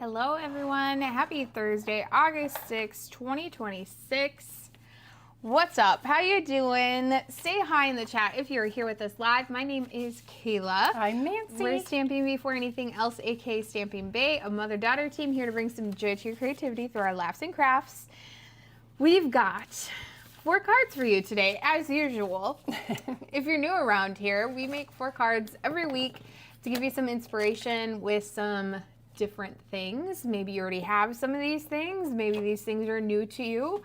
Hello everyone, happy Thursday, August 6th, 2026. What's up? How you doing? Say hi in the chat if you're here with us live. My name is Kayla. I'm Nancy. We're Stamping Before Anything Else, aka Stamping BAE, a mother-daughter team here to bring some joy to your creativity through our laughs and crafts. We've got 4 cards for you today, as usual. If you're new around here, we make 4 cards every week to give you some inspiration with some different things. Maybe you already have some of these things. Maybe these things are new to you.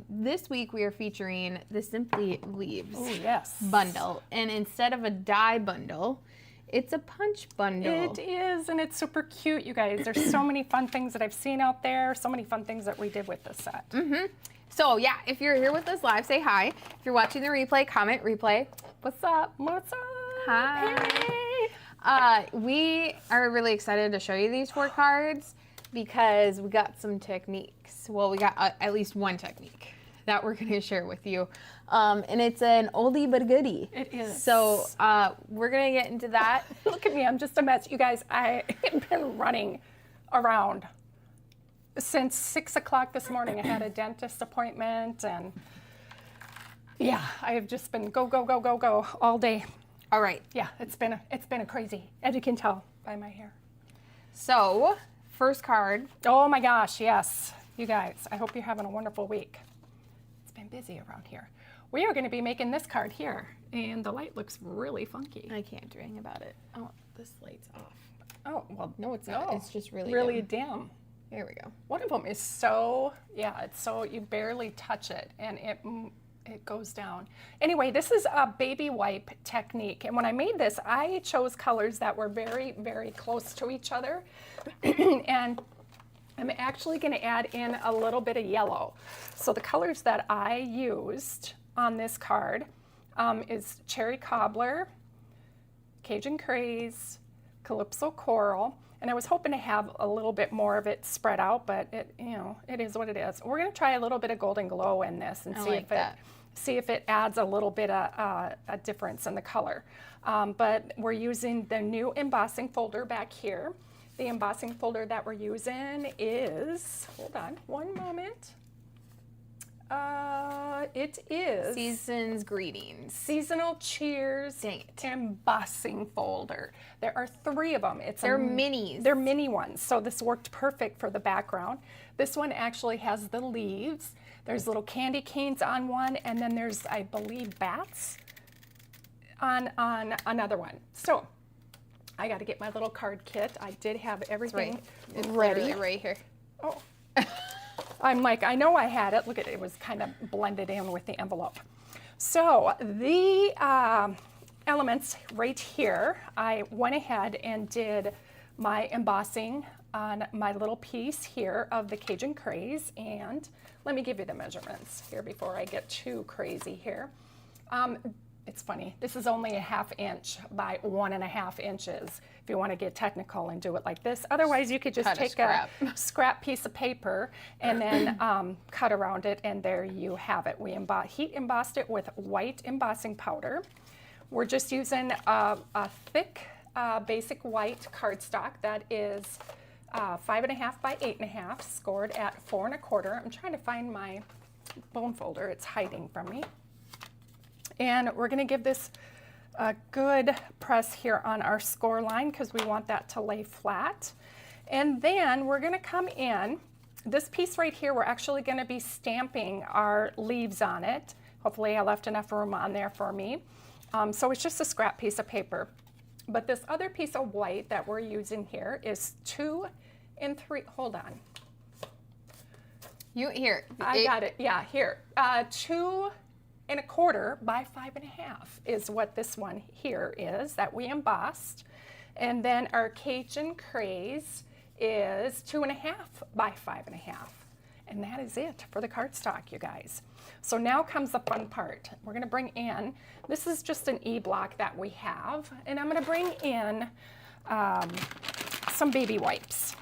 This week we are featuring the Simply Leaves bundle. And instead of a die bundle, it's a punch bundle. It is, and it's super cute, you guys. There's so many fun things that I've seen out there, so many fun things that we did with this set. So yeah, if you're here with us live, say hi. If you're watching the replay, comment replay. What's up? What's up? Hi. Hey. We are really excited to show you these 4 cards because we got some techniques. Well, we got at least one technique that we're going to share with you. And it's an oldie but a goodie. It is. So we're going to get into that. Look at me, I'm just a mess. You guys, I have been running around since 6 o'clock this morning. I had a dentist appointment, and yeah, I have just been go, go, go, go, go all day. All right. Yeah, it's been a crazy, as you can tell by my hair. So, first card. Oh my gosh, yes. You guys, I hope you're having a wonderful week. It's been busy around here. We are going to be making this card here, and the light looks really funky. I can't do anything about it. Oh, this light's off. Oh, well, No, it's not. no. It's just really dim. There we go. One of them is so, yeah, it's so, you barely touch it, and it goes down. Anyway, this is a baby wipe technique, and when I made this, I chose colors that were very, very close to each other, and I'm actually going to add in a little bit of yellow. So the colors that I used on this card is Cherry Cobbler, Cajun Craze, Calypso Coral, and I was hoping to have a little bit more of it spread out, but it, you know, it is what it is. We're going to try a little bit of Golden Glow in this and see if it adds a little bit of a difference in the color. But we're using the new embossing folder back here. The embossing folder that we're using is, hold on one moment. It is Season's Greetings. Seasonal Cheers Dang it. embossing folder. There are 3 of them. They're minis. They're mini ones, so this worked perfect for the background. This one actually has the leaves. There's little candy canes on one, and then there's, I believe, bats on another one. So I got to get my little card kit. I did have everything ready. Right here. Oh. I'm like, I know I had it. Look at it, it was kind of blended in with the envelope. So the elements right here, I went ahead and did my embossing on my little piece here of the Cajun Craze, and let me give you the measurements here before I get too crazy here. It's funny, this is only a 1/2 inch by 1.5 inches if you want to get technical and do it like this. Otherwise, you could just take a scrap piece of paper and then cut around it, and there you have it. We heat embossed it with white embossing powder. We're just using a thick basic white cardstock that is 5.5 by 8.5, scored at 4 1/4. I'm trying to find my bone folder. It's hiding from me. And we're going to give this a good press here on our score line because we want that to lay flat. And then we're going to come in. This piece right here, we're actually going to be stamping our leaves on it. Hopefully I left enough room on there for me. So it's just a scrap piece of paper. But this other piece of white that we're using here is 2 3, hold on. I got it, yeah, here. 2 1/4 by 5.5 is what this one here is that we embossed. And then our Cajun Craze is 2.5 by 5.5. And that is it for the cardstock, you guys. So now comes the fun part. We're gonna bring in, this is just an E-block that we have, and I'm gonna bring in some baby wipes.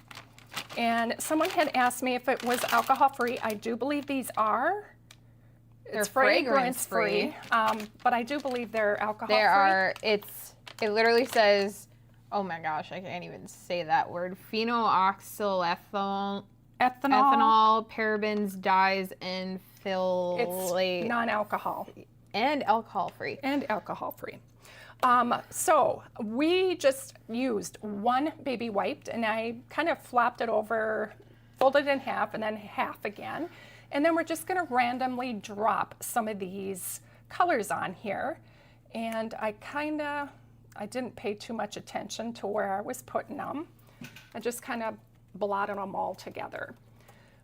And someone had asked me if it was alcohol-free. I do believe these are. It's fragrance-free, but I do believe they're alcohol-free. It literally says oh my gosh, I can't even say that word. Phenoxyethanol, Ethanol. parabens, dyes, and phthalates. It's non-alcohol. And alcohol free. And alcohol free. So we just used one baby wipe, and I kind of flopped it over, folded it in half, and then half again. And then we're just going to randomly drop some of these colors on here. And I didn't pay too much attention to where I was putting them. I just kind of blotted them all together.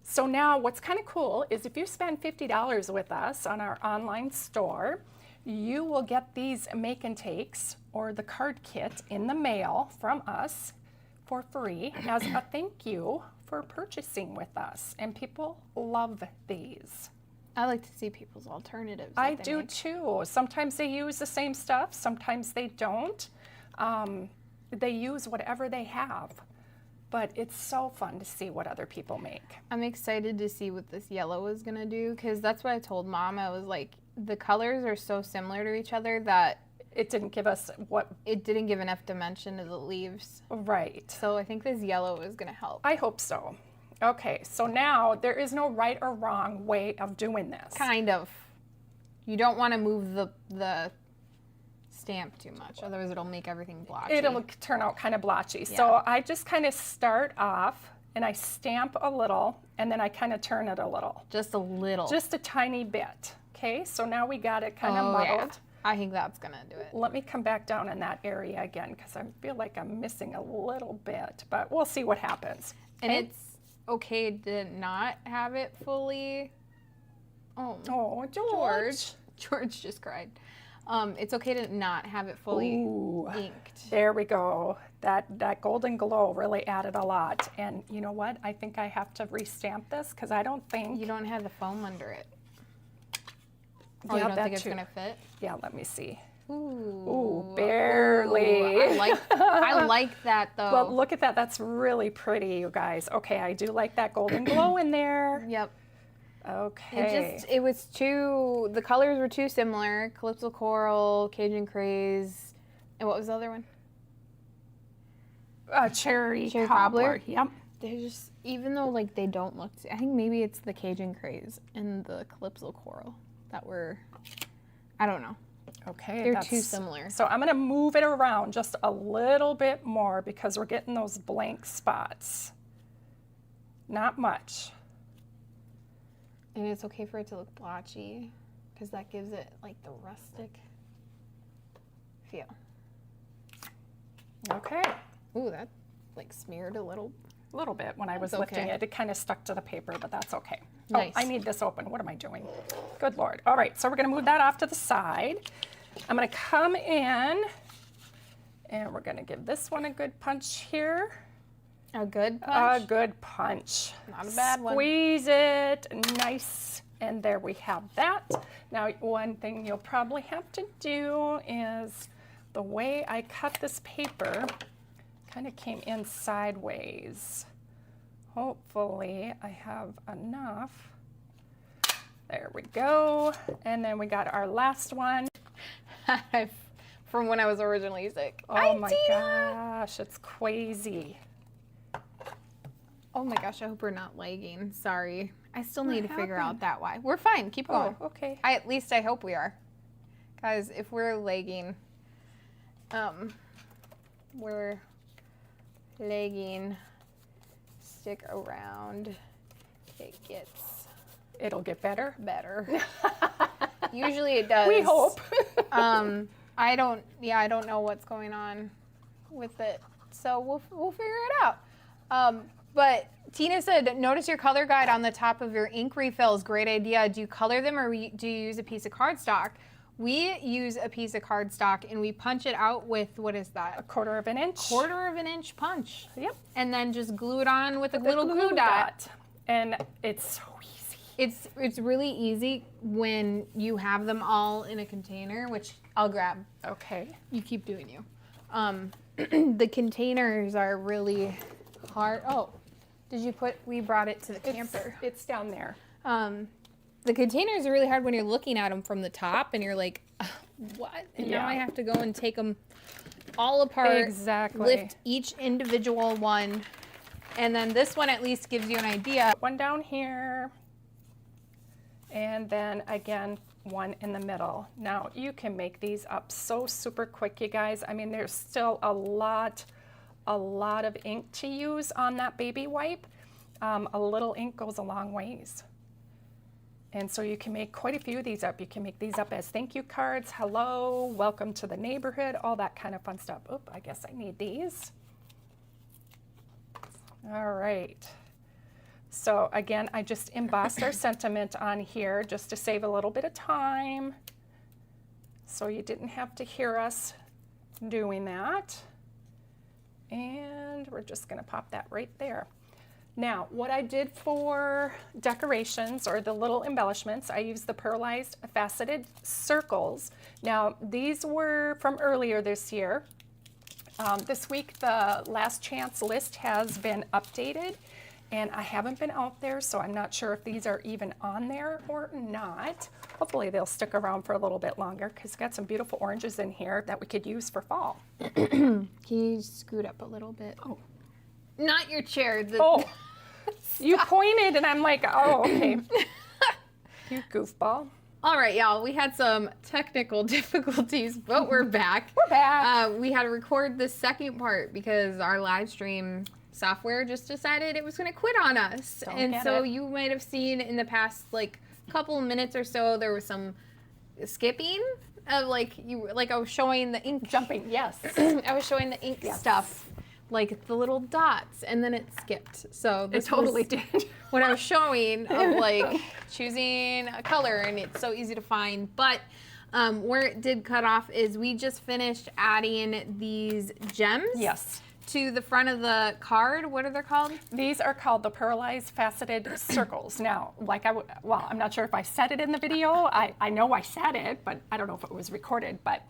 So now what's kind of cool is if you spend $50 with us on our online store, you will get these make and takes or the card kit in the mail from us for free as a thank you for purchasing with us. And people love these. I like to see people's alternatives. I do too. Sometimes they use the same stuff, sometimes they don't. They use whatever they have. But it's so fun to see what other people make. I'm excited to see what this yellow is gonna do, because that's what I told Mom. I was like, the colors are so similar to each other that it didn't give enough dimension to the leaves. Right. So I think this yellow is gonna help. I hope so. Okay, so now there is no right or wrong way of doing this. Kind of. You don't want to move the stamp too much, otherwise it'll make everything blotchy. It'll turn out kind of blotchy. Yeah. So I just kind of start off and I stamp a little and then I kind of turn it a little. Just a little. Just a tiny bit. Okay, so now we got it kind of muddled. Yeah. I think that's gonna do it. Let me come back down in that area again because I feel like I'm missing a little bit, but we'll see what happens. And it's okay to not have it fully. Oh, George. George just cried. It's okay to not have it fully inked. There we go. That golden glow really added a lot. And you know what? I think I have to restamp this because I don't think... You don't have the foam under it. Oh, you don't think it's gonna fit? Yeah, let me see. Ooh, barely. Ooh, I like that though. Well, look at that. That's really pretty, you guys. Okay, I do like that golden glow in there. Yep. Okay. The colors were too similar. Calypso Coral, Cajun Craze, and what was the other one? Cherry Cobbler. Cobbler. Yep. They're just, even though like they don't look, I think maybe it's the Cajun Craze and the Calypso Coral that were, I don't know. Okay. They're too similar. So I'm gonna move it around just a little bit more because we're getting those blank spots. Not much. And it's okay for it to look blotchy because that gives it like the rustic feel. Okay. Ooh, that like smeared a little. Little bit when I was That's lifting okay. it. It kind of stuck to the paper, but that's okay. Nice. Oh, I need this open. What am I doing? Good Lord. All right, so we're gonna move that off to the side. I'm gonna come in and we're gonna give this one a good punch here. A good punch? A good punch. Not a bad one. Squeeze it nice, and there we have that. Now, one thing you'll probably have to do is the way I cut this paper kind of came in sideways. Hopefully, I have enough. There we go. And then we got our last one. From when I was originally sick. Oh my gosh, it's crazy. Oh my gosh, I hope we're not lagging. Sorry. I still need to figure out that why. We're fine. Keep going. Oh, okay. At least I hope we are. Guys, if we're lagging, we're lagging. Stick around. It'll get better. Usually it does. We hope. I don't know what's going on with it. So we'll figure it out. But Tina said, notice your color guide on the top of your ink refills. Great idea. Do you color them or do you use a piece of cardstock? We use a piece of cardstock and we punch it out with, what is that? 1/4 of an inch. 1/4 of an inch punch. Yep. And then just glue it on with a little glue dot. And it's so easy. It's really easy when you have them all in a container, which I'll grab. Okay. You keep doing you. The containers are really hard. Oh, we brought it to the camper. It's down there. The containers are really hard when you're looking at them from the top and you're like, what? And now I have to go and take them all apart. Exactly. Lift each individual one. And then this one at least gives you an idea. One down here. And then again, one in the middle. Now you can make these up so super quick, you guys. I mean, there's still a lot of ink to use on that baby wipe. A little ink goes a long ways. And so you can make quite a few of these up. You can make these up as thank you cards, hello, welcome to the neighborhood, all that kind of fun stuff. Oop, I guess I need these. All right. So again, I just embossed our sentiment on here just to save a little bit of time. So you didn't have to hear us doing that. And we're just gonna pop that right there. Now, what I did for decorations or the little embellishments, I used the pearlized faceted circles. Now, these were from earlier this year. This week, the last chance list has been updated, and I haven't been out there, so I'm not sure if these are even on there or not. Hopefully, they'll stick around for a little bit longer because it's got some beautiful oranges in here that we could use for fall. Can you scoot up a little bit? Oh. Not your chair. Oh, you pointed and I'm like, oh, okay. You goofball. All right, y'all, we had some technical difficulties, but we're back. We're back. We had to record the second part because our live stream software just decided it was going to quit on us. You might have seen in the past, like, couple minutes or so, there was some skipping of, like I was showing the ink. Jumping, yes. I was showing the ink stuff. Like the little dots, and then it skipped. So this it totally did. What I was showing of like choosing a color, and it's so easy to find. But where it did cut off is we just finished adding these gems. Yes. To the front of the card. What are they called? These are called the pearlized faceted circles. Now, well, I'm not sure if I said it in the video. I know I said it, but I don't know if it was recorded. But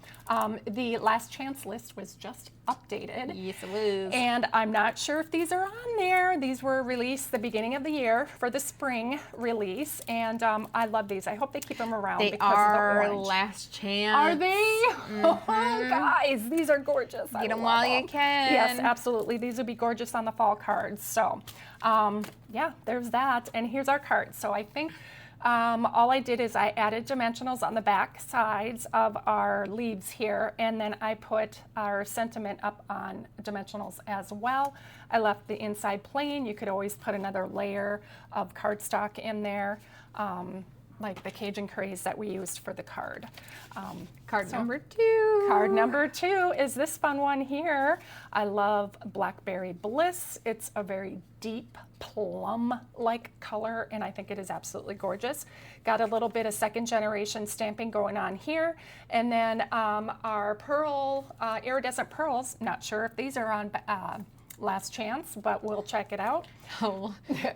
the last chance list was just updated. Yes, it was. And I'm not sure if these are on there. These were released the beginning of the year for the spring release, and I love these. I hope they keep them around because of the orange. Last chance. Are they? Oh, guys, these are gorgeous. Get them while you can. Yes, absolutely. These would be gorgeous on the fall cards. So, yeah, there's that. And here's our card. So I think all I did is I added dimensionals on the back sides of our leaves here, and then I put our sentiment up on dimensionals as well. I left the inside plain. You could always put another layer of cardstock in there, like the Cajun craze that we used for the card. Card number 2. Card number 2 is this fun one here. I love Blackberry Bliss. It's a very deep plum-like color, and I think it is absolutely gorgeous. Got a little bit of second generation stamping going on here. And then our pearl, iridescent pearls, not sure if these are on last chance, but we'll check it out. Oh,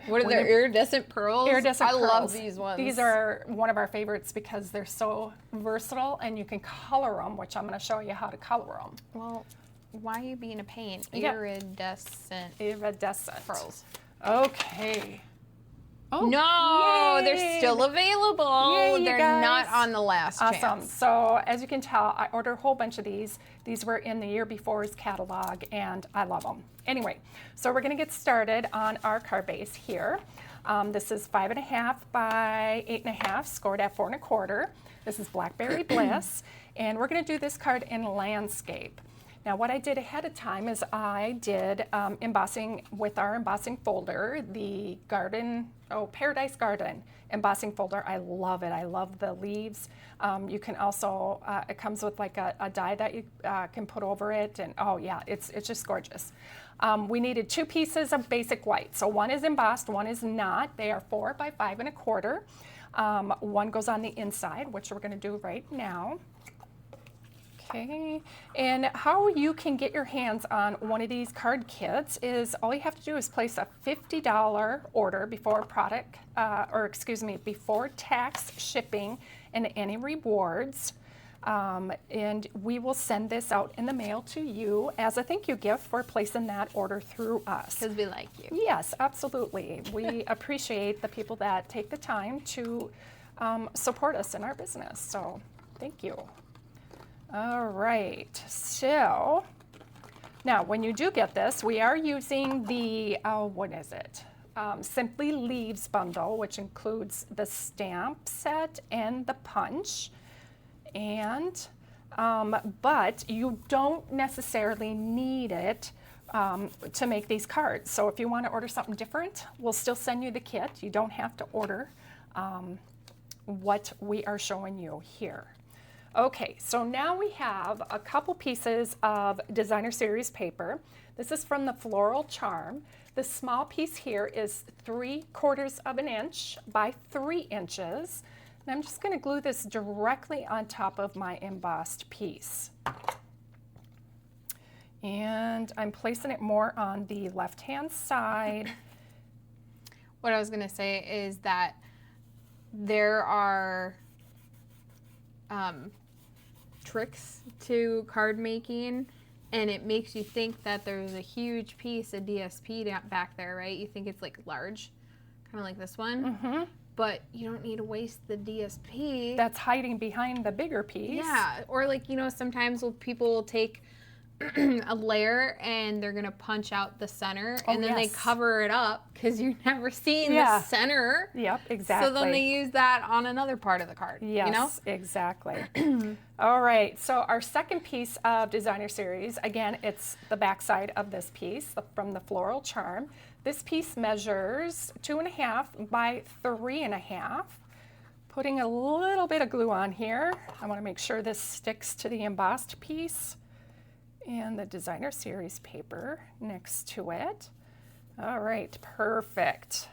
what are the iridescent pearls? Iridescent pearls. I love these ones. These are one of our favorites because they're so versatile and you can color them, which I'm going to show you how to color them. Well, why are you being a pain? Yeah. Iridescent pearls. Okay. Oh, no, yay. They're still available. Yay, they're guys. not on the last Awesome. chance. So as you can tell, I ordered a whole bunch of these. These were in the year before's catalog, and I love them. Anyway, so we're going to get started on our card base here. This is 5.5 by 8.5, scored at 4 1/4. This is Blackberry Bliss, and we're going to do this card in landscape. Now, what I did ahead of time is I did embossing with our embossing folder, the Paradise Garden embossing folder. I love it. I love the leaves. You can also, it comes with like a die that you can put over it, and oh yeah, it's just gorgeous. We needed 2 pieces of basic white. So one is embossed, one is not. They are 4 by 5 1/4. One goes on the inside, which we're going to do right now. Okay, and how you can get your hands on one of these card kits is all you have to do is place a $50 order before before tax, shipping, and any rewards. And we will send this out in the mail to you as a thank you gift for placing that order through us. Because we like you. Yes, absolutely. We appreciate the people that take the time to support us in our business. So thank you. All right, so Now, when you do get this, we are using the, what is it? Simply Leaves bundle, which includes the stamp set and the punch. And, but you don't necessarily need it to make these cards. So if you want to order something different, we'll still send you the kit. You don't have to order what we are showing you here. Okay, so now we have a couple pieces of designer series paper. This is from the Floral Charm. The small piece here is 3/4 of an inch by 3 inches. And I'm just going to glue this directly on top of my embossed piece. And I'm placing it more on the left-hand side. What I was going to say is that there are tricks to card making, and it makes you think that there's a huge piece of DSP back there, right? You think it's like large, kind of like this one. Mm-hmm. But you don't need to waste the DSP. That's hiding behind the bigger piece. Yeah, or like, you know, sometimes people will take a layer and they're gonna punch out the center, and then they cover it up because you've never seen the center. Yep, exactly. So then they use that on another part of the card. Yes, you know? Exactly. All right, so our second piece of designer series, again, it's the back side of this piece from the Floral Charm. This piece measures 2.5 by 3.5. Putting a little bit of glue on here. I want to make sure this sticks to the embossed piece and the designer series paper next to it. All right, perfect.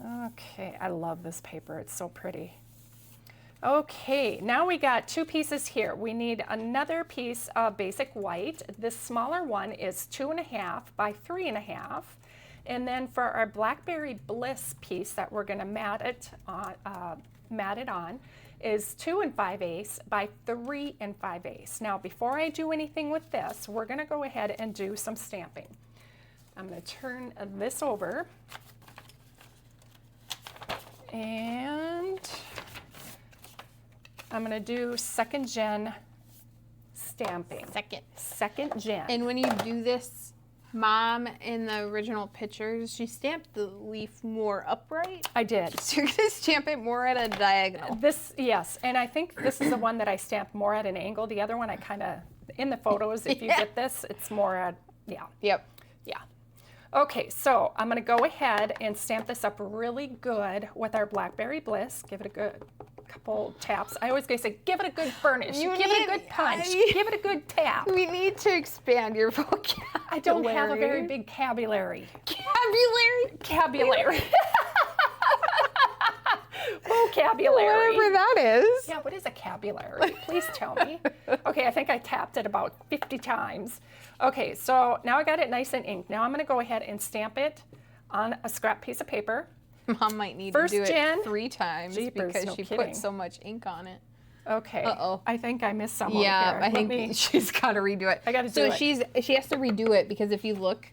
Okay, I love this paper. It's so pretty. Okay, now we got 2 pieces here. We need another piece of basic white. This smaller one is 2.5 by 3.5. And then for our Blackberry Bliss piece that we're gonna mat it on is 2 5/8 by 3 5/8. Now, before I do anything with this, we're gonna go ahead and do some stamping. I'm gonna turn this over, and I'm gonna do 2nd gen stamping. Second gen. And when you do this, Mom, in the original pictures, she stamped the leaf more upright. I did. So you're gonna stamp it more at a diagonal. This, yes, and I think this is the one that I stamped more at an angle. The other one I kind of, in the photos, if you get this, it's more at, Yep. Yeah. Okay, so I'm gonna go ahead and stamp this up really good with our Blackberry Bliss. Give it a good couple taps. I always say, give it a good burnish, give it a good punch, give it a good tap. We need to expand your vocabulary. I don't have a very big vocabulary. Vocabulary. Vocabulary. Whatever that is. Yeah, what is a vocabulary? Please tell me. Okay, I think I tapped it about 50 times. Okay, so now I got it nice and inked. Now I'm gonna go ahead and stamp it on a scrap piece of paper. Mom might need to do it 3 times because no she kidding. put so much ink on it. Okay. Uh-oh. I think I missed some. Yeah, I think she's got to redo it. I got to do it. So she has to redo it because if you look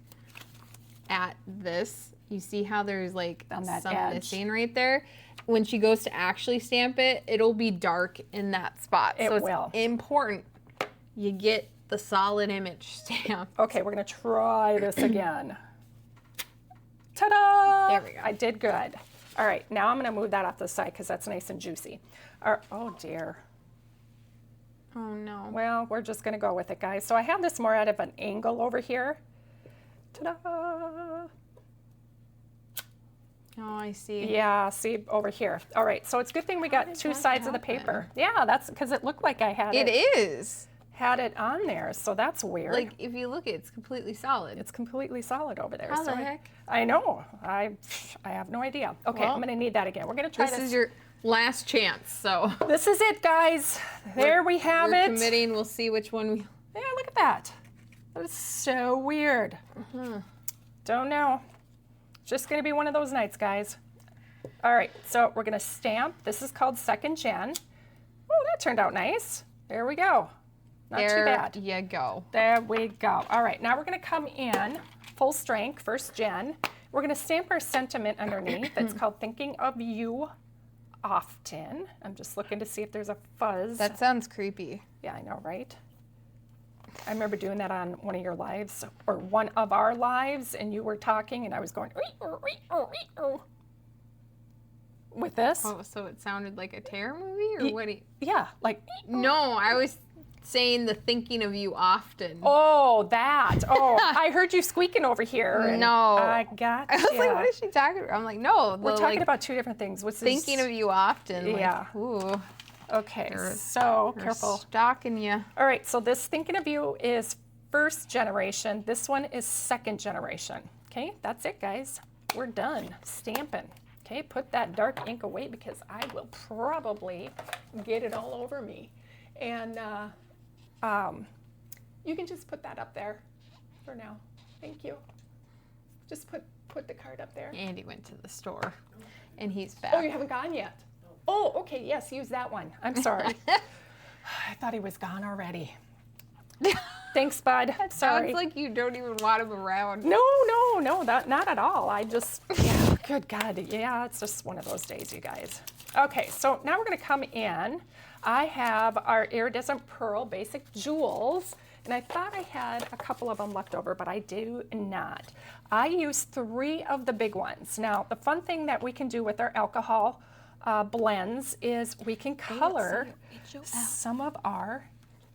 at this, you see how there's like on that some edge missing right there. When she goes to actually stamp it, it'll be dark in that spot. It so it's will. important you get the solid image stamp. Okay, we're gonna try this again. Ta-da! There we go. I did good. All right, now I'm gonna move that off the side because that's nice and juicy. Oh dear. Oh no. Well, we're just gonna go with it, guys. So I have this more out of an angle over here. Ta-da! Oh, I see. Yeah, see over here. All right, so it's a good thing we got 2 sides of the paper. Yeah, that's because it looked like I had It is. had it on there, so that's weird. Like if you look, it's completely solid. It's completely solid over there. How so the heck? I know. I have no idea. Okay, Well, I'm gonna need that again. We're gonna try this. This is your last chance, so. This is it, guys. There we have We're it. committing. We'll see which one we. Yeah, look at that. That is so weird. Don't know. Just gonna be one of those nights, guys. All right, so we're gonna stamp. This is called 2nd gen. Oh, that turned out nice. There we go. Not too bad. There you go. There we go. All right, now we're gonna come in full strength, 1st gen. We're gonna stamp our sentiment underneath. It's called Thinking of You Often. I'm just looking to see if there's a fuzz. That sounds creepy. Yeah, I know, right? I remember doing that on one of your lives, or one of our lives, and you were talking, and I was going, with this. Oh, so it sounded like a terror movie, or what? Yeah, like. No, I was saying the thinking of you often. Oh, that. Oh, I heard you squeaking over here. And No. I got I was like, what is she talking about? I'm like, no. We're talking about two different things. What's this? Thinking of you often. Yeah. Like, ooh. Okay, so careful. Stalking you. All right, so this thinking of you is first generation. This one is second generation. Okay, that's it, guys. We're done stamping. Okay, put that dark ink away because I will probably get it all over me. And you can just put that up there for now. Thank you. Just put the card up there. Andy went to the store, and he's back. Oh, you haven't gone yet? Oh, okay, yes, use that one. I'm sorry. I thought he was gone already. Thanks, bud. Sorry. Sounds like you don't even want him around. No, not at all. I just, yeah, good God. Yeah, it's just one of those days, you guys. Okay, so now we're going to come in. I have our iridescent pearl basic jewels, and I thought I had a couple of them left over, but I do not. I use 3 of the big ones. Now, the fun thing that we can do with our alcohol blends is we can color some of our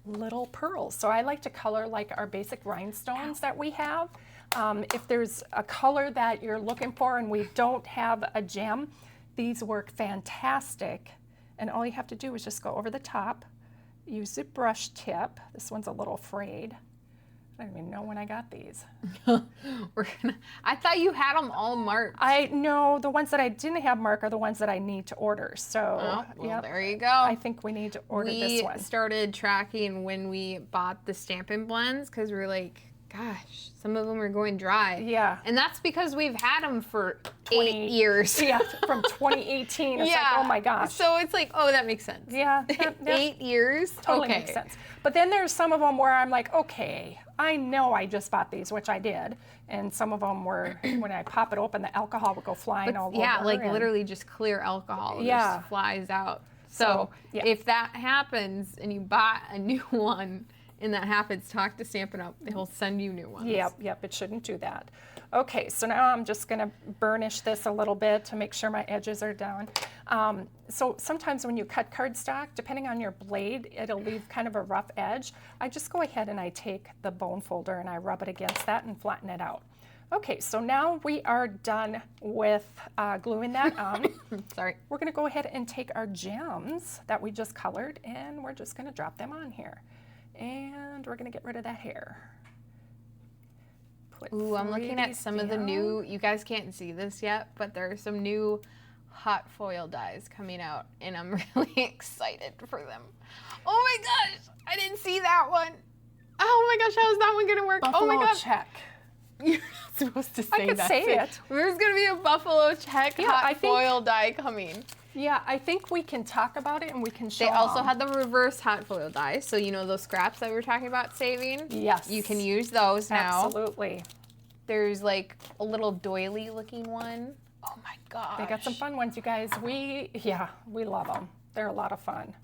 little pearls. So I like to color like our basic rhinestones that we have. If there's a color that you're looking for and we don't have a gem, these work fantastic. And all you have to do is just go over the top, use the brush tip. This one's a little frayed. I don't even know when I got these. I thought you had them all marked. I know the ones that I didn't have marked are the ones that I need to order. So, well, there you go. I think we need to order this one. We started tracking when we bought the Stampin' blends because we were like, gosh, some of them are going dry. Yeah. And that's because we've had them for 8 years. Yeah, from 2018. It's like, oh my gosh. So it's like, oh, that makes sense. Yeah. 8 years? Totally okay. makes sense. But then there's some of them where I'm like, okay, I know I just bought these, which I did. And some of them were, when I pop it open, the alcohol would go flying all over. Yeah, like literally just clear alcohol just flies out. So if that happens and you buy a new one, and that happens, talk to Stampin' Up. They'll send you new ones. Yep, it shouldn't do that. Okay, so now I'm just gonna burnish this a little bit to make sure my edges are down. So sometimes when you cut cardstock, depending on your blade, it'll leave kind of a rough edge. I just go ahead and I take the bone folder and I rub it against that and flatten it out. Okay, so now we are done with gluing that on. Sorry. We're gonna go ahead and take our gems that we just colored and we're just gonna drop them on here. And we're gonna get rid of that hair. Ooh, I'm looking at some of the new, you guys can't see this yet, but there are some new hot foil dies coming out, and I'm really excited for them. Oh my gosh, I didn't see that one. Oh my gosh, how is that one gonna work? Buffalo oh my gosh. check. You're not supposed to say I could that. say it. There's gonna be a buffalo check hot foil die coming. Yeah, I think we can talk about it and we can show They also them. had the reverse hot foil die, so you know those scraps that we were talking about saving? Yes. You can use those now. Absolutely. There's like a little doily looking one. Oh my gosh. They got some fun ones, you guys. We love them. They're a lot of fun.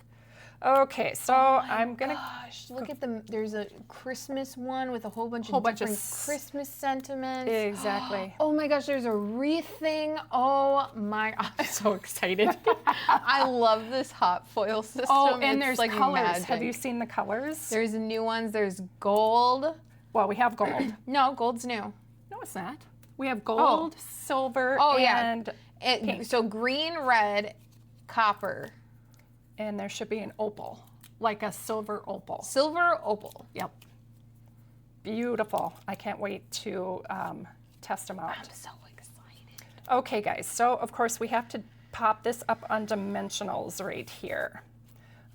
Okay, so I'm gonna. Gosh, look at them. There's a Christmas one with a whole bunch of different Christmas sentiments. Exactly. Oh my gosh, there's a wreath thing. Oh my, I'm so excited. I love this hot foil system. Oh, and it's there's like colors. magic. Have you seen the colors? There's new ones. There's gold. Well, we have gold. No, gold's new. No, it's not. We have gold, silver, and pink. So green, red, copper. And there should be an opal, like a silver opal. Silver opal. Yep. Beautiful. I can't wait to test them out. I'm so excited. Okay, guys. So, of course, we have to pop this up on dimensionals right here.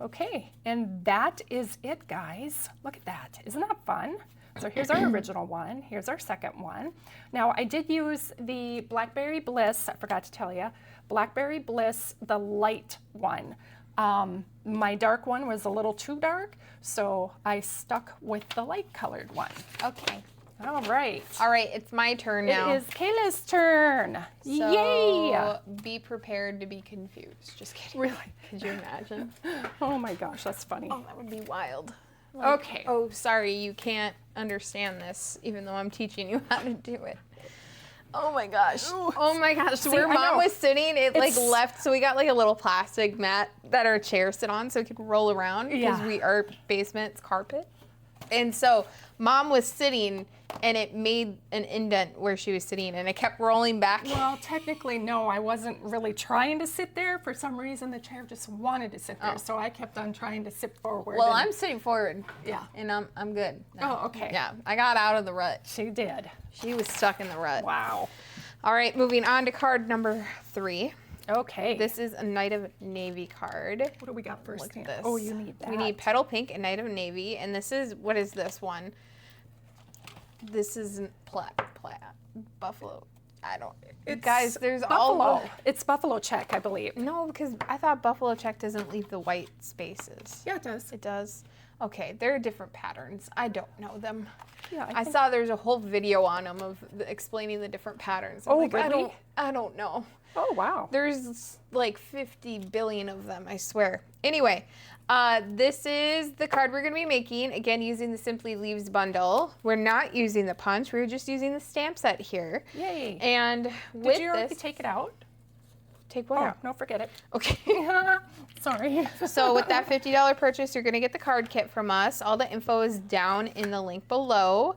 Okay, and that is it, guys. Look at that. Isn't that fun? So here's our original one. Here's our second one. Now, I did use the Blackberry Bliss. I forgot to tell you. Blackberry Bliss, the light one. My dark one was a little too dark, so I stuck with the light colored one. Okay. All right. All right, it's my turn now. It is Kayla's turn. So Yay! be prepared to be confused. Just kidding. Really? Could you imagine? Oh my gosh, that's funny. Oh, that would be wild. Like, Okay. oh, sorry, you can't understand this, even though I'm teaching you how to do it. Oh my gosh. Ooh. Oh my gosh. See, Where I Mom know. was sitting, it like It's- left, so we got like a little plastic mat that our chairs sit on so it could roll around because Yeah. our basement's carpet. And so Mom was sitting and it made an indent where she was sitting and it kept rolling back. Well, technically, no, I wasn't really trying to sit there. For some reason, the chair just wanted to sit there, Oh. so I kept on trying to sit forward. Well, and- I'm sitting forward. Yeah. And I'm good. now. Oh, okay. Yeah, I got out of the rut. She did. She was stuck in the rut. Wow. All right, moving on to card number 3. Okay. This is a Night of Navy card. What do we got first? Look at this. Oh, you need that. We need Petal Pink and Night of Navy, and this is, what is this one? This is plaid, buffalo. I don't, guys, there's buffalo. all, It's buffalo check, I believe. no, because I thought buffalo check doesn't leave the white spaces. Yeah, it does. It does? Okay, there are different patterns. I don't know them. Yeah, I saw there's a whole video on them of explaining the different patterns. I'm Oh, like, really? I don't know. Oh, wow. There's like 50 billion of them, I swear. Anyway, this is the card we're going to be making, again, using the Simply Leaves bundle. We're not using the punch. We're just using the stamp set here. Yay. And with Did you already this, take it out? take what Oh, out? no, forget it. Okay. Sorry. So with that $50 purchase, you're going to get the card kit from us. All the info is down in the link below.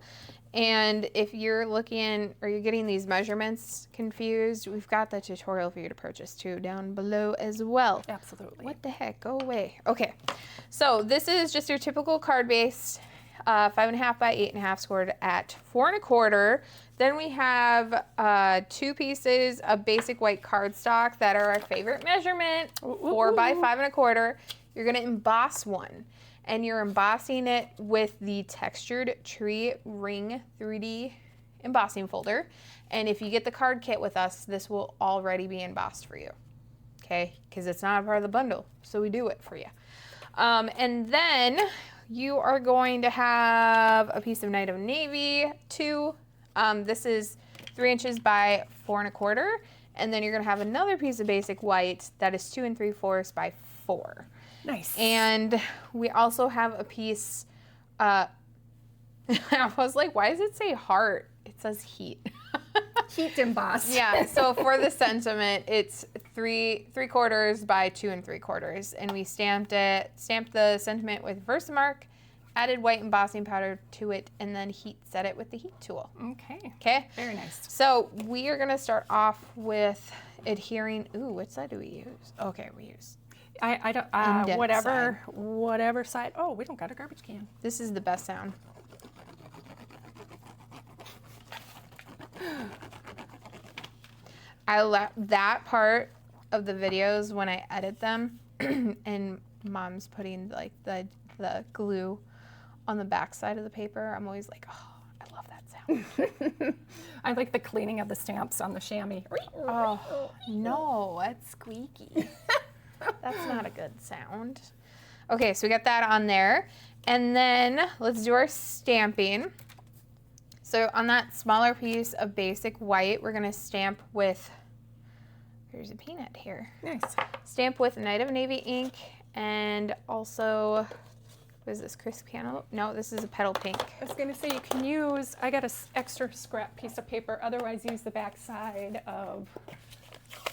And if you're looking or you're getting these measurements confused, we've got the tutorial for you to purchase too down below as well. Absolutely. What the heck? Go away. Okay. So this is just your typical card base, 5.5 by 8.5 scored at 4 1/4. Then we have 2 pieces of basic white cardstock that are our favorite measurement, 4 by 5 1/4. You're going to emboss one. And you're embossing it with the Textured Tree Ring 3D embossing folder. And if you get the card kit with us, this will already be embossed for you. Okay? Because it's not a part of the bundle. So we do it for you. And then you are going to have a piece of Night of Navy 2. This is 3 inches by 4 1/4. And then you're going to have another piece of basic white that is 2 3/4 by 4. Nice. And we also have a piece, I was like, why does it say heart? It says heat. Heat embossed. Yeah, so for the sentiment, it's 3 3/4 by 2 3/4. And we stamped the sentiment with Versamark, added white embossing powder to it, and then heat set it with the heat tool. Okay. Okay? Very nice. So we are gonna start off with adhering, ooh, what side do we use? Okay, we use, I don't, Indent whatever side. Oh, we don't got a garbage can. this is the best sound. I love that part of the videos when I edit them and Mom's putting like the glue on the back side of the paper. I'm always like, oh, I love that sound. I like the cleaning of the stamps on the chamois. Oh, no, that's squeaky. That's not a good sound. Okay, so we got that on there. And then let's do our stamping. So on that smaller piece of basic white, we're gonna stamp with, here's a peanut here. Nice. Stamp with Night of Navy ink and also, what is this, crisp piano? No, this is a Petal Pink. I was going to say you can use, I got an extra scrap piece of paper, otherwise use the back side of,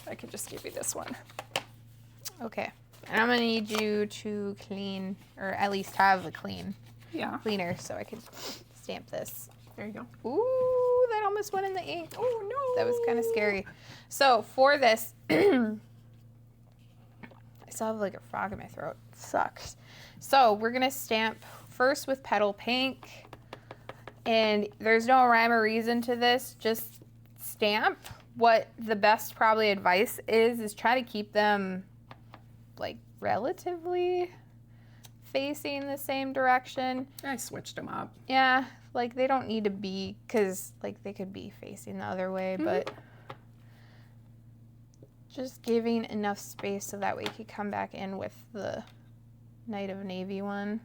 I could just give you this one. Okay, and I'm gonna need you to clean, or at least have a Yeah, cleaner so I can stamp this. there you go. Ooh, that almost went in the ink. Oh, no. That was kind of scary. So for this, I still have like a frog in my throat. It sucks. So we're gonna stamp first with Petal Pink, and there's no rhyme or reason to this. Just stamp. What the best probably advice is try to keep them like relatively facing the same direction. I switched them up. Yeah, like they don't need to be, because like they could be facing the other way, but just giving enough space so that way you could come back in with the Night of Navy one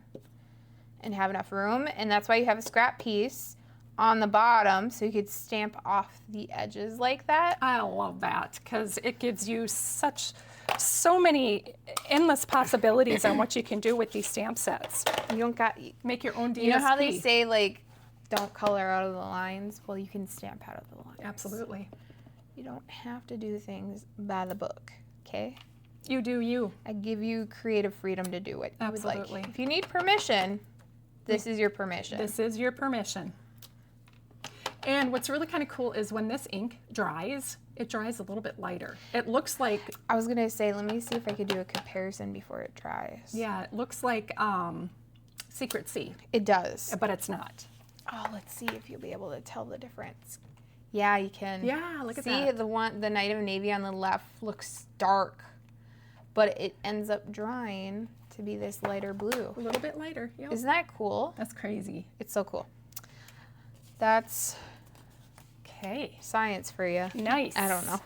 and have enough room. And that's why you have a scrap piece on the bottom so you could stamp off the edges like that. I love that because it gives you so many endless possibilities on what you can do with these stamp sets. You don't got, Make your own DSP. you know how they say like, don't color out of the lines? Well, you can stamp out of the lines. Absolutely. You don't have to do things by the book, okay? You do you. I give you creative freedom to do what you would like. Absolutely. If you need permission, this is your permission. This is your permission. And what's really kind of cool is when this ink dries, it dries a little bit lighter. It looks like... I was gonna say, let me see if I could do a comparison before it dries. Yeah, it looks like Secret Sea, It does. but it's not. Oh, let's see if you'll be able to tell the difference. Yeah, you can. Yeah, look at see, that. the Night of Navy on the left looks dark, but it ends up drying to be this lighter blue. A little bit lighter. Yep. Isn't that cool? That's crazy. It's so cool. That's Okay. science for you. Nice. I don't know.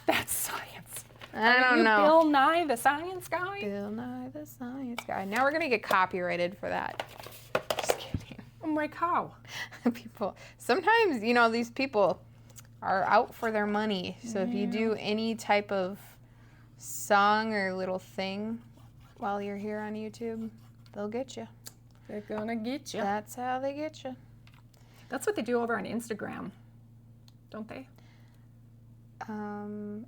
That's science. I Are don't you know. Bill Nye the Science Guy? Bill Nye the Science Guy. Now we're gonna get copyrighted for that. Just kidding. I'm like, how? People. Sometimes, you know, these people are out for their money. So if you do any type of song or little thing while you're here on YouTube, they'll get you. They're gonna get you. That's how they get you. That's what they do over on Instagram, don't they?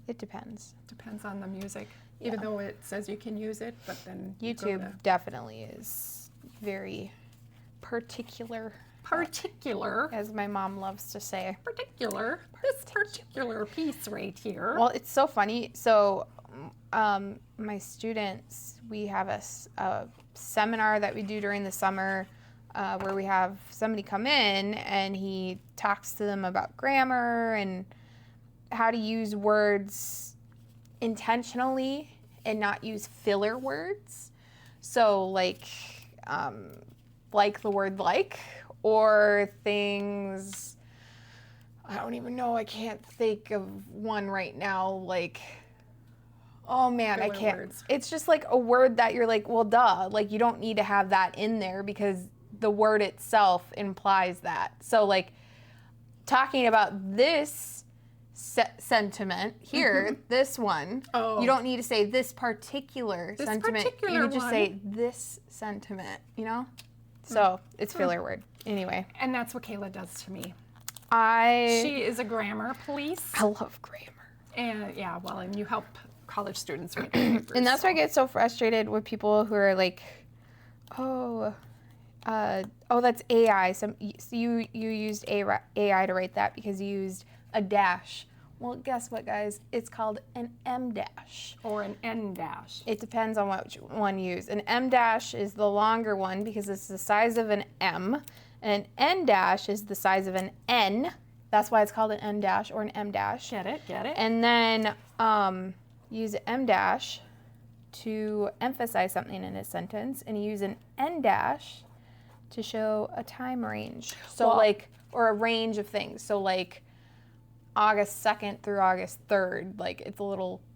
It depends. Depends on the music. Even though it says you can use it, but then you go YouTube to definitely is very particular, as my mom loves to say. This particular piece right here. Well, it's so funny. So, my students, we have a seminar that we do during the summer where we have somebody come in and he talks to them about grammar and how to use words intentionally and not use filler words. So, like the word like, or things, I don't even know, I can't think of one right now, like, oh man, I Filler can't. words. It's just like a word that you're like, well, duh, like you don't need to have that in there because the word itself implies that. So like talking about this sentiment here, this one, Oh. you don't need to say this particular This sentiment. particular You could just one. say this sentiment, you know? So it's filler word. Anyway, And that's what Kayla does to me. I She is a grammar police. love grammar. And yeah, well, and you help college students write their papers. And that's why I get so frustrated with people who are like, oh, that's AI. So you used AI to write that because you used a dash. Well, guess what, guys? It's called an M dash. Or an N dash. It depends on which one you use. An M dash is the longer one because it's the size of an M, and an N dash is the size of an N. That's why it's called an N dash or an M dash. Get it? And then use an M dash to emphasize something in a sentence, and you use an N dash to show a time range. So Well- like, or a range of things. So like August 2nd through August 3rd, like it's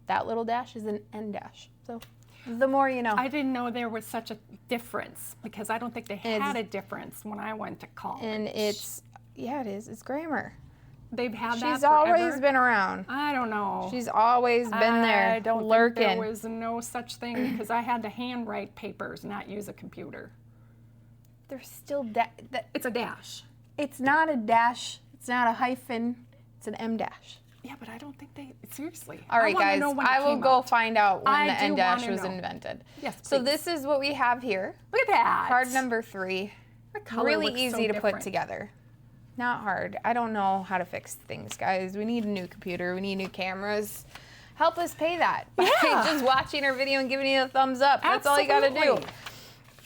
that little dash is an N dash. So the more you know. I didn't know there was such a difference because I don't think they It's- had a difference when I went to college. And it is. It's grammar. They've had that She's forever. always been around. I don't know. She's always been there, I don't lurking. think there was no such thing because I had to handwrite papers, not use a computer. There's still It's a dash. it's not a dash. It's not a hyphen. It's an M dash. Yeah, but I don't think they, seriously. All right, I wanna guys, know when it I will came go out. find out when I the do N dash wanna was know. invented. Yes, So please. this is what we have here. Look at that. Card number 3. The color Really looks easy so to put different. together. Not hard. I don't know how to fix things, guys. We need a new computer. We need new cameras. Help us pay that by Yeah. just watching our video and giving you a thumbs up. That's all you got to do. Absolutely.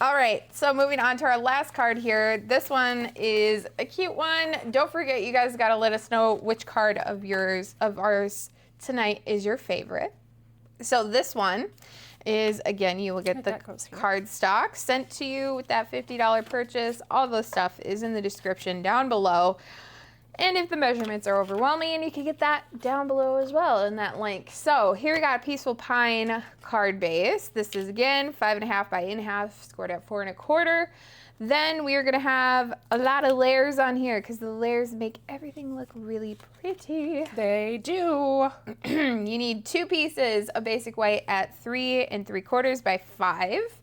All right, so moving on to our last card here. This one is a cute one. Don't forget, you guys got to let us know which card of ours tonight is your favorite. So this one is, again, you will get the That goes here. card stock sent to you with that $50 purchase. All the stuff is in the description down below. And if the measurements are overwhelming, you can get that down below as well in that link. So here we got a Peaceful Pine card base. This is again 5.5 by 8.5, scored at 4 1/4. Then we are gonna have a lot of layers on here because the layers make everything look really pretty. They do. You need 2 pieces of basic white at 3 3/4 by 5.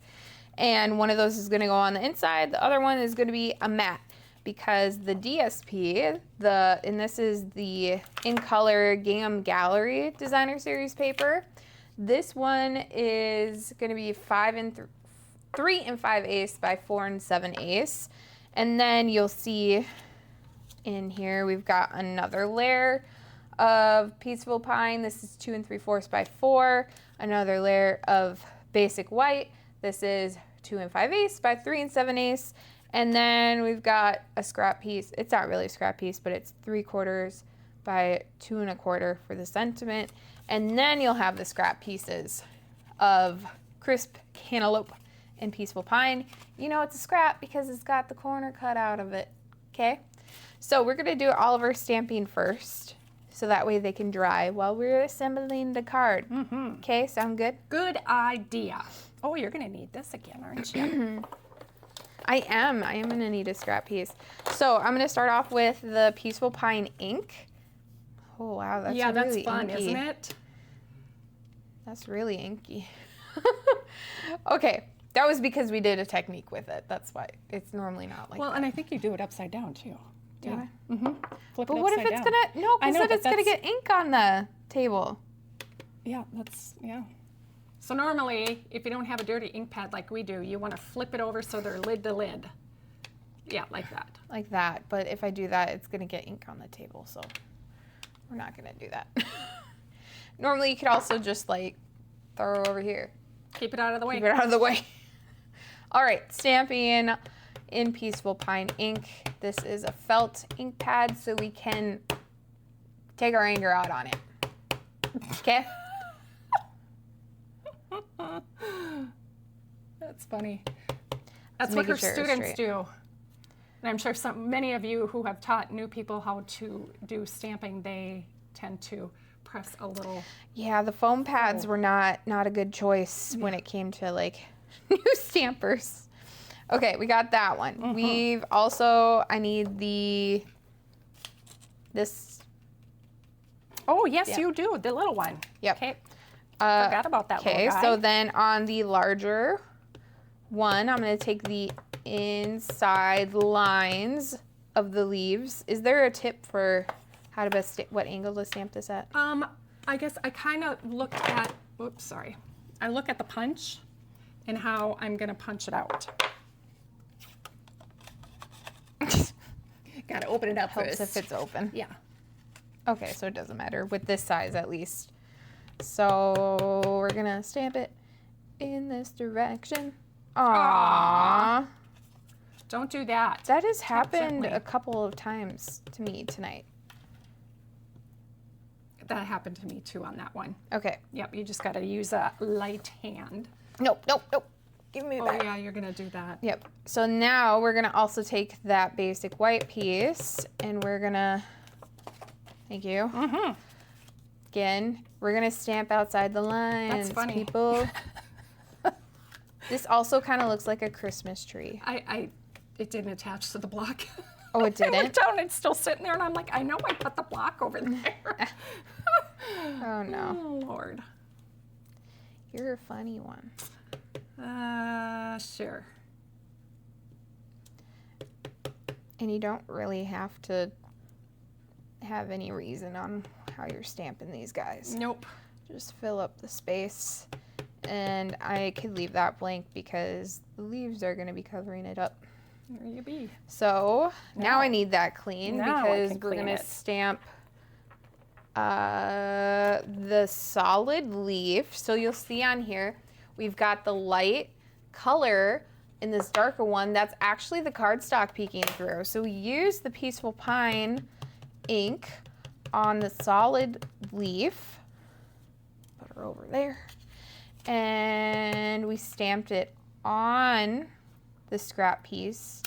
And one of those is gonna go on the inside. The other one is gonna be a matte because the DSP, and this is the In Color Gingham Gallery Designer Series paper. This one is gonna be 3 5/8 by 4 7/8. And then you'll see in here we've got another layer of Peaceful Pine. This is 2 3/4 by 4. Another layer of basic white. This is 2 5/8 by 3 7/8. And then we've got a scrap piece. It's not really a scrap piece, but it's 3/4 by 2 1/4 for the sentiment. And then you'll have the scrap pieces of Crisp Cantaloupe and Peaceful Pine. You know it's a scrap because it's got the corner cut out of it, okay? So we're gonna do all of our stamping first, so that way they can dry while we're assembling the card. Okay, sound good? Good idea. Oh, you're gonna need this again, aren't you? I am gonna need a scrap piece. So I'm gonna start off with the Peaceful Pine ink. Oh wow, that's yeah, that's really fun, inky. isn't it? That's really inky. Okay, that was because we did a technique with it. That's why it's normally not like Well, that. and I think you do it upside down too. Do I? Flip But it what if upside it's down. gonna, no, I because know, then but it's gonna that's- get ink on the table. Yeah. So normally, if you don't have a dirty ink pad like we do, you want to flip it over so they're lid to lid. Yeah, like that. Like that, but if I do that, it's gonna get ink on the table, so we're not gonna do that. Normally, you could also just like throw it over here. Keep it out of the way. Keep it out of the way. All right, stamping in Peaceful Pine ink. This is a felt ink pad, so we can take our anger out on it. Okay? That's funny. That's Just what her making sure it's students straight. do. And I'm sure many of you who have taught new people how to do stamping, they tend to press a little. Yeah, the foam pads were not a good choice when it came to like new stampers. Okay, we got that one. We've also, I need this. Oh, yes, Yeah. you do. The little one. Yep. Okay. Forgot about that Okay, little guy. so then on the larger one, I'm going to take the inside lines of the leaves. Is there a tip for how to best what angle to stamp this at? I guess I kind of look at, oops, sorry. I look at the punch and how I'm going to punch it out. Got to open it up Helps first. if it's open. Yeah. Okay, so it doesn't matter with this size at least. So we're gonna stamp it in this direction. Aww. Don't do that. That has happened gently. a couple of times to me tonight. That happened to me too on that one. Okay. Yep, you just got to use a light hand. Nope. Give me Oh that. yeah, you're going to do that. Yep. So now we're gonna also take that basic white piece and we're gonna, thank you. Again, we're gonna stamp outside the lines, That's funny. people. This also kind of looks like a Christmas tree. It didn't attach to the block. Oh, it I didn't? looked down and it's still sitting there and I'm like, I know I put the block over there. Oh no. Oh Lord. You're a funny one. Sure. And you don't really have to have any reason on how you're stamping these guys. Nope. Just fill up the space. And I could leave that blank because the leaves are going to be covering it up. There you be. So now I need that clean Now I because can we're clean going it. to stamp the solid leaf. So you'll see on here, we've got the light color in this darker one. That's actually the cardstock peeking through. So we use the Peaceful Pine ink on the solid leaf. Put her over there. And we stamped it on the scrap piece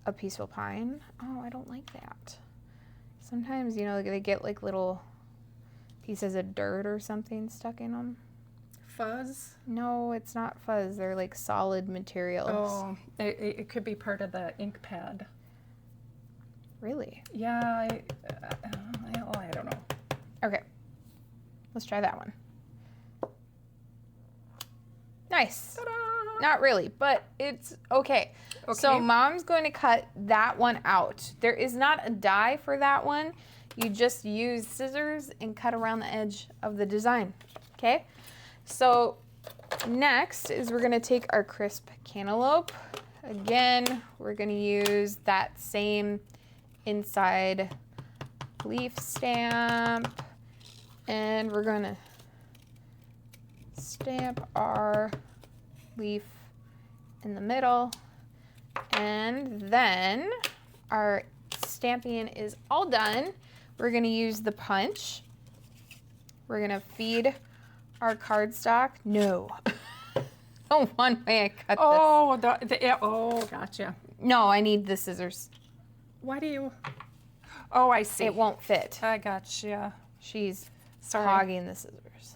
of Peaceful Pine. Oh, I don't like that. Sometimes, you know, they get like little pieces of dirt or something stuck in them. fuzz? No, it's not fuzz. They're like solid materials. Oh, it could be part of the ink pad. Really? Yeah, I don't know. Okay. Let's try that one. Nice. Ta-da! Not really, but it's okay. So Mom's going to cut that one out. There is not a die for that one. You just use scissors and cut around the edge of the design. Okay? So next is we're going to take our crisp cantaloupe. Again, we're going to use that same inside leaf stamp, and we're going to stamp our leaf in the middle, and then our stamping is all done. We're going to use the punch. We're going to feed our cardstock. No. Oh, one way I cut this. Oh, gotcha. No, I need the scissors. Why do you? Oh, I see. It won't fit. I gotcha. She's Sorry. hogging the scissors.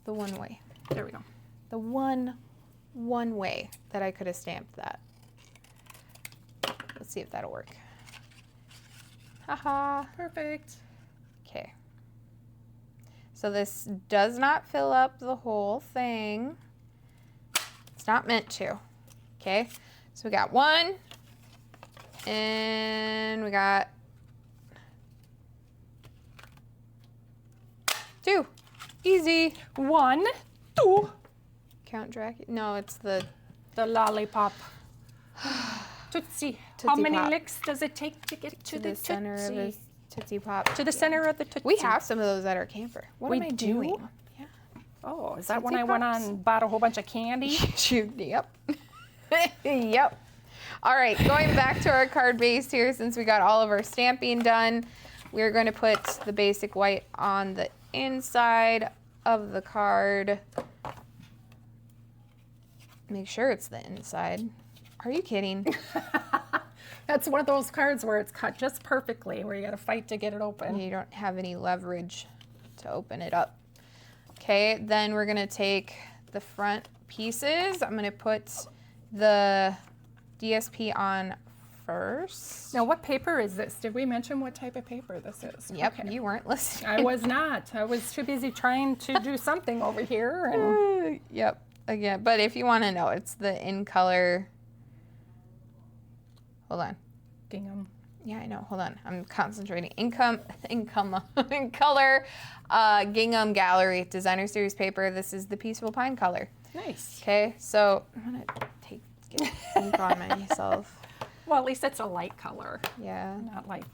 The one way. There we go. The one way that I could have stamped that. Let's see if that'll work. Haha. Perfect. Okay. So this does not fill up the whole thing. It's not meant to. Okay. So we got one, and we got two. Easy. 1, 2. Count Dracula. No, it's the lollipop. Tootsie. How many Pop. licks does it take to get to the center Tootsie? of the Tootsie Pop. To the center of the Tootsie. We have some of those at our camper. What We am I do? doing? Yeah. Oh, is that Tootsie when I went Pops. on and bought a whole bunch of candy? Yep. Yep. All right, going back to our card base here, since we got all of our stamping done, we're going to put the basic white on the inside of the card. Make sure it's the inside. Are you kidding? That's one of those cards where it's cut just perfectly, where you got to fight to get it open. You don't have any leverage to open it up. Okay, then we're going to take the front pieces. I'm going to put the DSP on first. Now, what paper is this? Did we mention what type of paper this is? Yep, Okay. you weren't listening. I was not. I was too busy trying to do something over here. And Yep, again, but if you want to know, it's the in color. Hold on. gingham. Yeah, I know. Hold on. I'm concentrating. In color, Gingham Gallery Designer Series paper. This is the Peaceful Pine color. Nice. Okay, so I'm gonna get ink on myself. Well, at least it's a light color, Yeah. not like,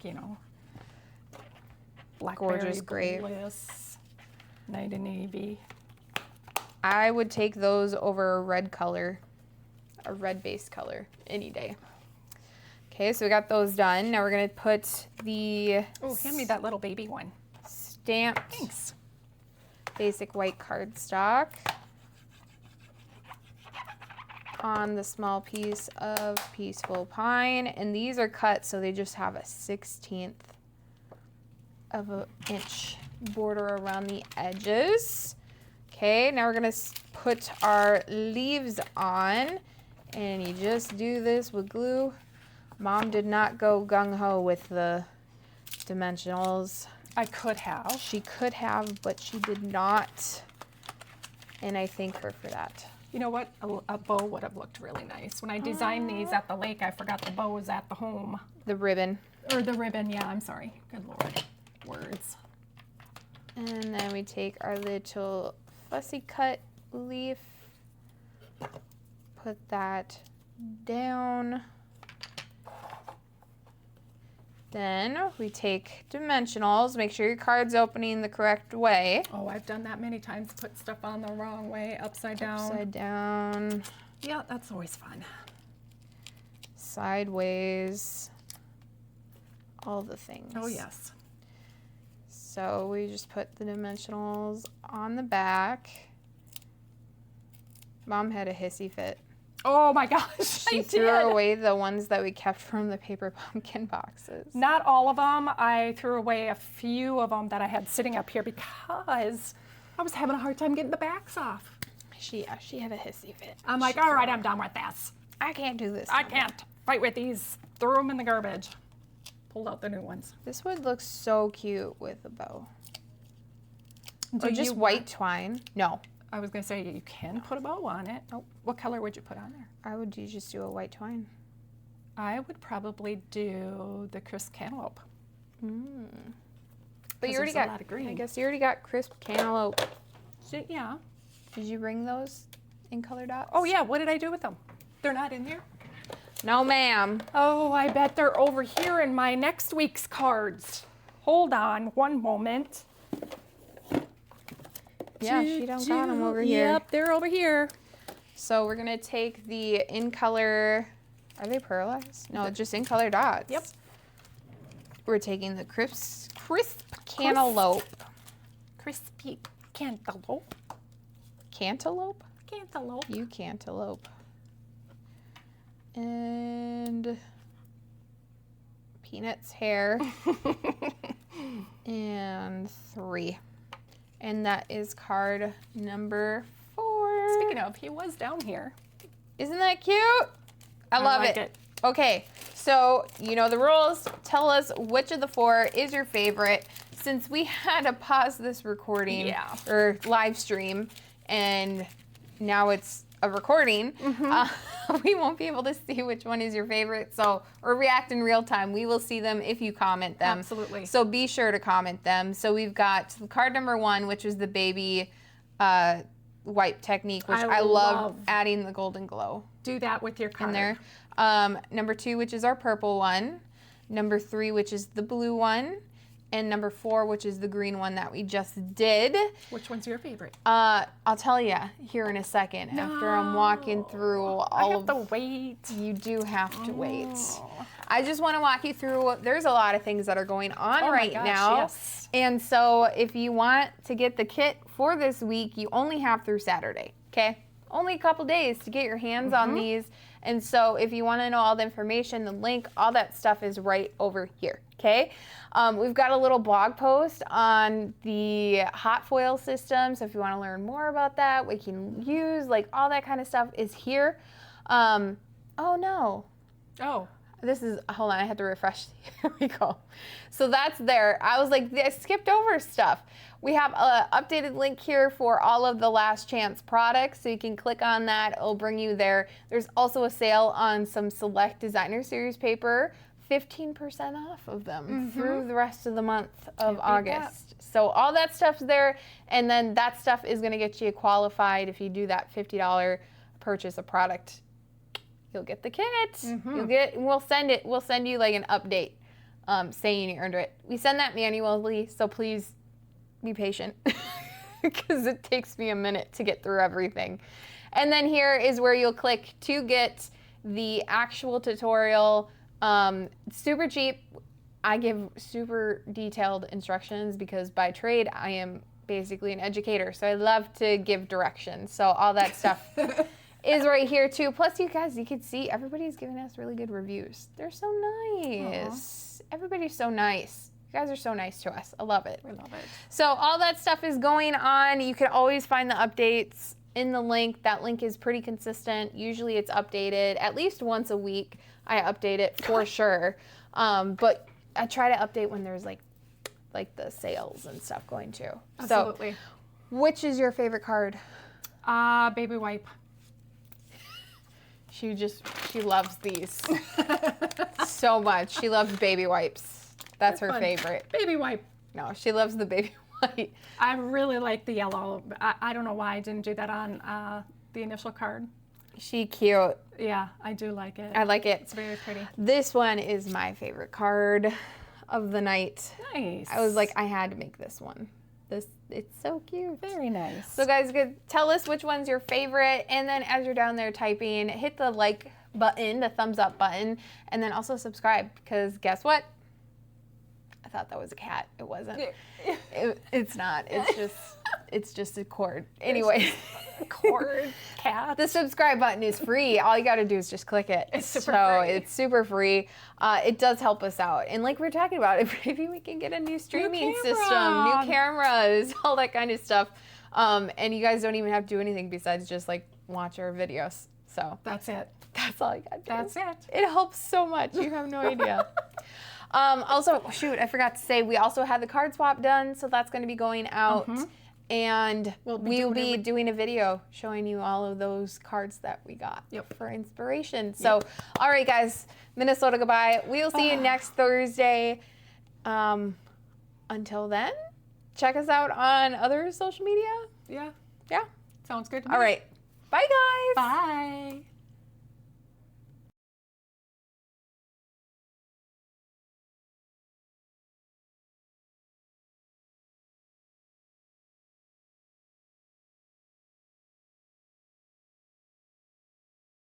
Blackberry, Gorgeous grape. Bliss, Night and Navy. I would take those over a red color, a red base color, any day. Okay, so we got those done. Now we're gonna put the Oh, hand me that little baby one. stamped Thanks. basic white cardstock on the small piece of Peaceful Pine, and these are cut so they just have a 1/16 of an inch border around the edges. Okay, now we're gonna put our leaves on, and you just do this with glue. Mom did not go gung-ho with the dimensionals. I could have. She could have, but she did not, and I thank her for that. You know what? A bow would have looked really nice. When I designed these at the lake, I forgot the bow was at the home. The ribbon. Or the ribbon, yeah, I'm sorry. Good Lord. Words. And then we take our little fussy cut leaf, put that down. Then we take dimensionals, make sure your card's opening the correct way. Oh, I've done that many times. Put stuff on the wrong way, upside down. Upside down, Yeah, that's always fun. sideways, all the things. Oh, yes. So we just put the dimensionals on the back. Mom had a hissy fit. Oh my gosh, She I threw did. away the ones that we kept from the paper pumpkin boxes. Not all of them. I threw away a few of them that I had sitting up here because I was having a hard time getting the backs off. She had a hissy fit. I'm like, all right, I'm done with this. I can't do this. I can't fight with these. Threw them in the garbage. Pulled out the new ones. This would look so cute with a bow. Do Or just you white twine. No. I was going to say, you can put a bow on it. Oh, what color would you put on there? I would just do a white twine. I would probably do the crisp cantaloupe. But you already there's got, a lot of green. I guess you already got crisp cantaloupe. So, yeah. Did you bring those in color dots? Oh, yeah. What did I do with them? They're not in there? No, ma'am. Oh, I bet they're over here in my next week's cards. Hold on one moment. Yeah, she don't got them over here. Yep, they're over here. So we're gonna take the in color, are they pearlized? No, just in color dots. Yep. We're taking the crisp cantaloupe. Crispy cantaloupe. Cantaloupe? Cantaloupe. You cantaloupe. And Peanut's hair. And 3. And that is card number 4. Speaking of, he was down here. Isn't that cute? I love like it. Okay, so you know the rules. Tell us which of the 4 is your favorite. Since we had to pause this recording or live stream, and now it's a recording, we won't be able to see which one is your favorite. So, or react in real time. We will see them if you comment them. Absolutely. So be sure to comment them. So we've got card number 1, which is the baby wipe technique, which I love adding the golden glow. Do that with your card. In there. Number 2, which is our purple one. Number 3, which is the blue one. And number 4, which is the green one that we just did. Which one's your favorite? I'll tell you here in a second after I'm walking through all I have to wait. You do have to wait. I just want to walk you through. There's a lot of things that are going on right now. Yes. And so if you want to get the kit for this week, you only have through Saturday, okay? Only a couple days to get your hands on these. And so if you want to know all the information, the link, all that stuff is right over here, okay? We've got a little blog post on the hot foil system. So if you want to learn more about that, what you can use, like all that kind of stuff is here. Oh no. Oh. This is, hold on, I had to refresh. Here we go. So that's there. I was like, I skipped over stuff. We have an updated link here for all of the last chance products. So you can click on that. It'll bring you there. There's also a sale on some select designer series paper, 15% off of them through the rest of the month of August. So all that stuff's there. And then that stuff is going to get you qualified if you do that $50 purchase a product. You'll get the kit. You'll get. We'll send it. We'll send you like an update saying you earned it. We send that manually, so please be patient because it takes me a minute to get through everything. And then here is where you'll click to get the actual tutorial. Super cheap. I give super detailed instructions because by trade I am basically an educator, so I love to give directions. So all that stuff is right here too. Plus, you guys, you can see everybody's giving us really good reviews. They're so nice. Everybody's so nice. You guys are so nice to us. I love it. We love it. So all that stuff is going on. You can always find the updates in the link. That link is pretty consistent. Usually it's updated at least once a week. I update it for sure. But I try to update when there's like the sales and stuff going too. Absolutely. So, which is your favorite card? Baby wipe. She loves these so much. She loves baby wipes. That's her fun. favorite. Baby wipe. No, she loves the baby wipe. I really like the yellow. I don't know why I didn't do that on the initial card. She cute. Yeah, I do like it. I like it. It's very pretty. This one is my favorite card of the night. Nice. I was like, I had to make this one. It's so cute. Very nice. So guys, tell us which one's your favorite, and then as you're down there typing, hit the like button, the thumbs up button, and then also subscribe, because guess what? I thought that was a cat. It wasn't. It's not. It's just a cord. Anyway. Cord cat. The subscribe button is free. All you got to do is just click it. It's super free. It's super free. It does help us out. And like we're talking about, maybe we can get a new streaming system, new cameras, all that kind of stuff. And you guys don't even have to do anything besides just like watch our videos. So That's it. that's all you got to do. That's it. It helps so much. You have no idea. Also, shoot, I forgot to say, we also had the card swap done, so that's going to be going out. And we'll be doing a video showing you all of those cards that we got for inspiration. So, all right, guys, Minnesota goodbye. We'll see you next Thursday. Until then, check us out on other social media. Yeah. Yeah. Sounds good to me. All right. Bye, guys. Bye.